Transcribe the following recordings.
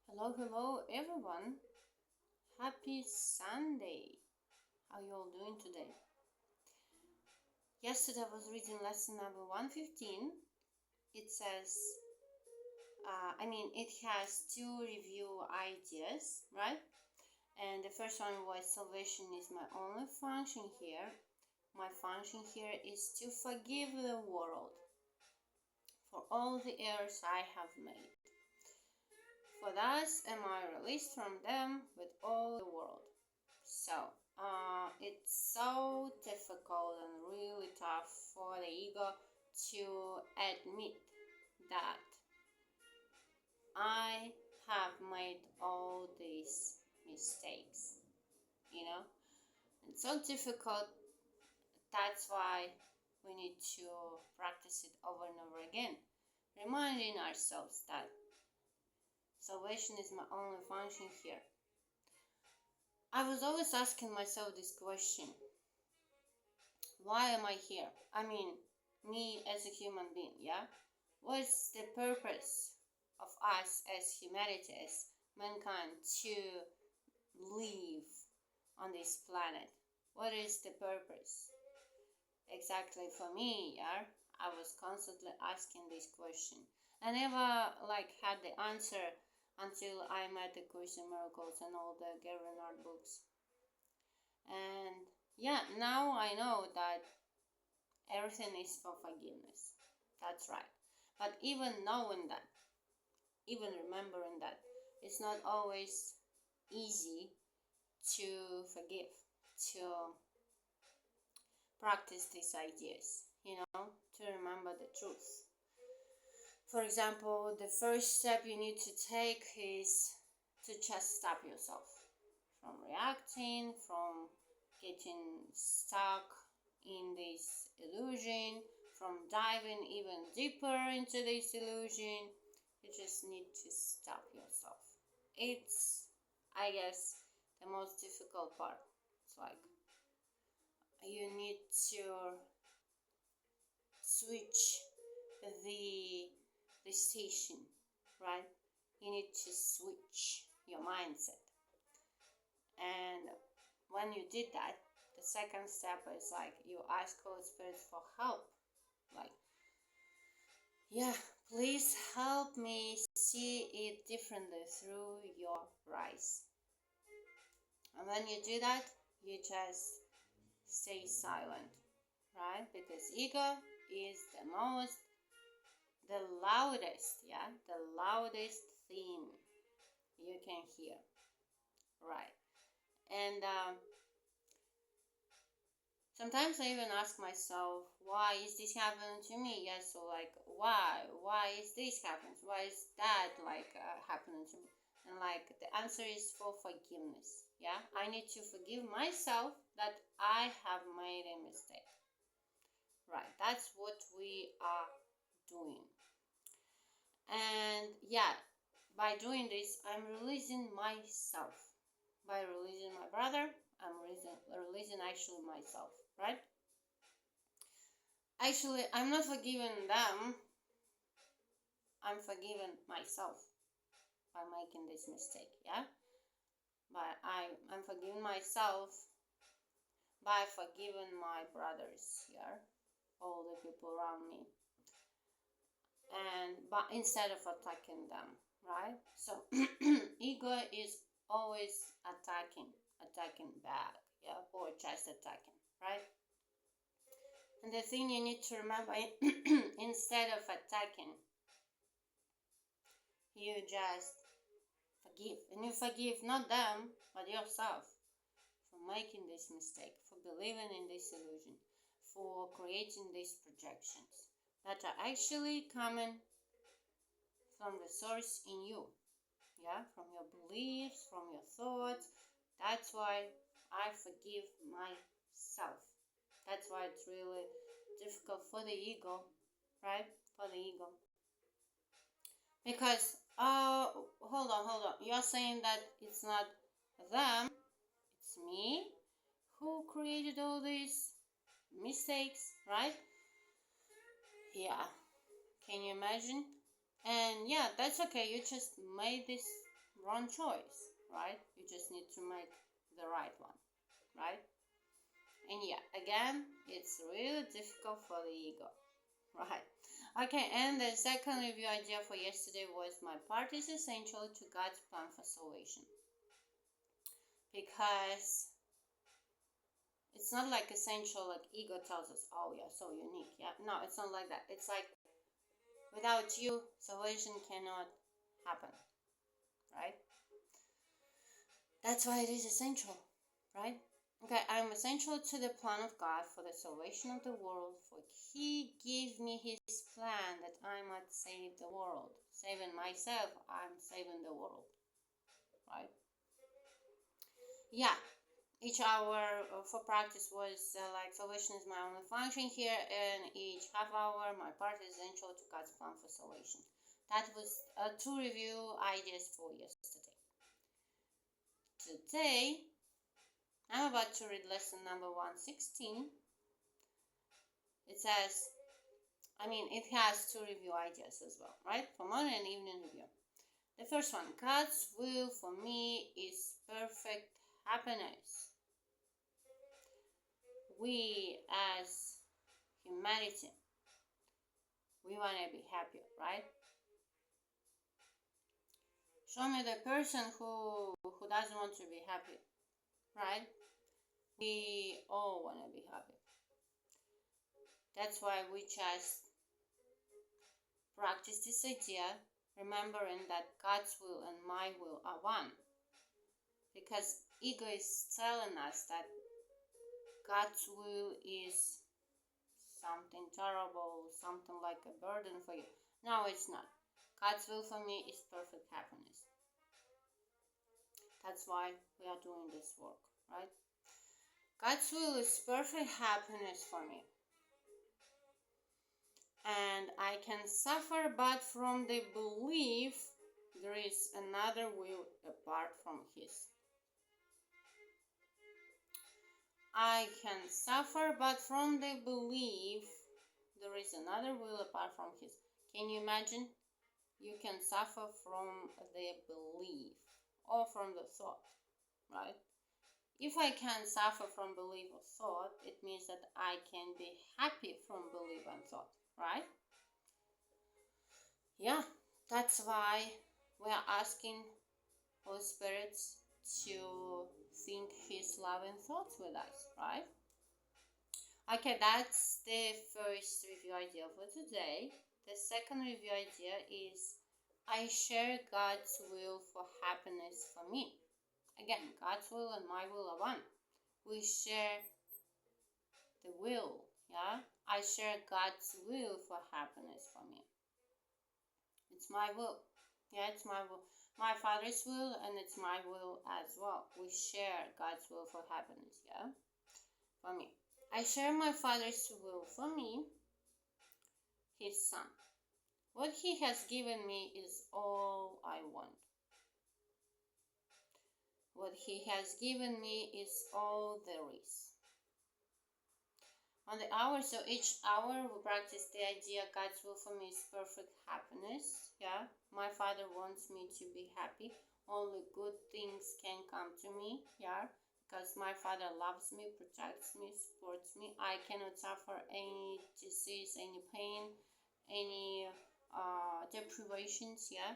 Hello everyone. Happy Sunday. How you all doing today? Yesterday I was reading lesson number 115. It says, it has two review ideas, right? And the first one was salvation is my only function here. My function here is to forgive the world for all the errors I have made. For thus am I released from them with all the world. So, it's so difficult and really tough for the ego to admit that I have made all these mistakes, It's so difficult. That's why we need to practice it over and over again, reminding ourselves that salvation is my only function here. I was always asking myself this question: why am I here? Me as a human being, yeah? What's the purpose of us as humanity, as mankind, to live on this planet? What is the purpose? Exactly for me, yeah? I was constantly asking this question. I never had the answer until I met the Course in Miracles and all the Gary Renard books. And yeah, now I know that everything is for forgiveness. That's right. But even knowing that, even remembering that, it's not always easy to forgive, to practice these ideas, to remember the truth. For example, the first step you need to take is to just stop yourself from reacting, from getting stuck in this illusion, from diving even deeper into this illusion. You just need to stop yourself. It's, I guess, the most difficult part. It's like you need to switch the station, right? You need to switch your mindset. And when you did that, the second step is you ask Holy Spirit for help. Yeah, please help me see it differently through your eyes. And when you do that, you just stay silent, right? Because ego is the loudest thing you can hear, right? And sometimes I even ask myself, why is this happening to me? Yes, so why is this happening? Why is that happening to me? And the answer is for forgiveness. Yeah, I need to forgive myself that I have made a mistake. Right, that's what we are doing. And yeah, by doing this, I'm releasing myself. By releasing my brother, I'm releasing actually myself, right? Actually, I'm not forgiving them. I'm forgiving myself by making this mistake, yeah? But I'm forgiving myself by forgiving my brothers, yeah? All the people around me. But instead of attacking them, right? So ego is always attacking back, yeah? Or just attacking, right? And the thing you need to remember, instead of attacking, you just forgive. And you forgive not them, but yourself for making this mistake, for believing in this illusion, for creating these projections that are actually coming from the source in you. Yeah, from your beliefs, from your thoughts. That's why I forgive myself. That's why it's really difficult for the ego, right? For the ego. Because, hold on. You're saying that it's not them, it's me who created all these mistakes, right? Yeah. Can you imagine? And yeah, that's okay. You just made this wrong choice, right? You just need to make the right one, right? And yeah, again, it's really difficult for the ego, right? Okay, and the second review idea for yesterday was my part is essential to God's plan for salvation. Because it's not like essential, like ego tells us, oh, you're so unique. Yeah, no, it's not like that. It's like without you, salvation cannot happen, right? That's why it is essential, right? Okay, I'm essential to the plan of God for the salvation of the world, for He gave me His plan that I might save the world. Saving myself, I'm saving the world, right? Yeah, each hour for practice was like salvation is my only function here, and each half hour my part is essential to God's plan for salvation. That was 2 review ideas for yesterday. Today, I'm about to read lesson number 116. It says, it has 2 review ideas as well, right? For morning and evening review. The first one, God's will for me is perfect happiness. We as humanity, we want to be happy, right? Show me the person who doesn't want to be happy, right? We all want to be happy. That's why we just practice this idea, remembering that God's will and my will are one. Because ego is telling us that God's will is something terrible, something like a burden for you. No, it's not. God's will for me is perfect happiness. That's why we are doing this work, right? God's will is perfect happiness for me. And I can suffer, but from the belief there is another will apart from His. I can suffer, but from the belief there is another will apart from His. Can you imagine? You can suffer from the belief or from the thought, right? If I can suffer from belief or thought, it means that I can be happy from belief and thought, right? Yeah, that's why we are asking Holy Spirit to think His loving thoughts with us, right? Okay, that's the first review idea for today. The second review idea is I share God's will for happiness for me. Again, God's will and my will are one. We share the will, yeah? I share God's will for happiness for me. It's my will. Yeah, it's my will. My Father's will, and it's my will as well. We share God's will for happiness, yeah? For me. I share my Father's will for me, His Son. What He has given me is all I want. What He has given me is all there is. On the hour, so each hour we practice the idea God's will for me is perfect happiness. Yeah, my Father wants me to be happy. Only good things can come to me. Yeah, because my Father loves me, protects me, supports me. I cannot suffer any disease, any pain, any deprivations. Yeah,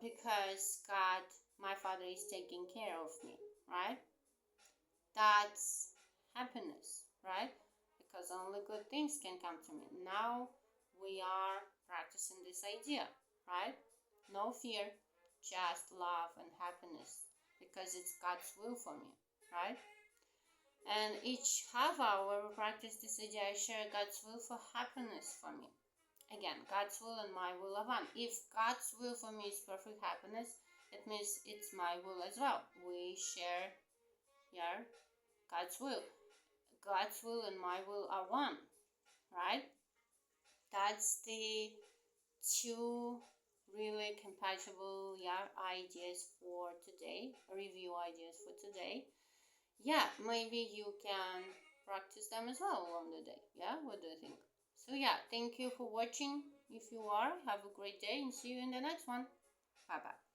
because God, my Father, is taking care of me. Right? That's happiness, right? Because only good things can come to me. Now we are practicing this idea, right? No fear, just love and happiness, because it's God's will for me, right? And each half hour we practice this idea. I share God's will for happiness for me. Again, God's will and my will are one. If God's will for me is perfect happiness, it means it's my will as well. We share, yeah, God's will. God's will and my will are one, right? That's the 2 really compatible ideas for today, review ideas for today. Yeah, maybe you can practice them as well along the day. Yeah, what do you think? So yeah, thank you for watching. If you are, have a great day and see you in the next one. Bye bye.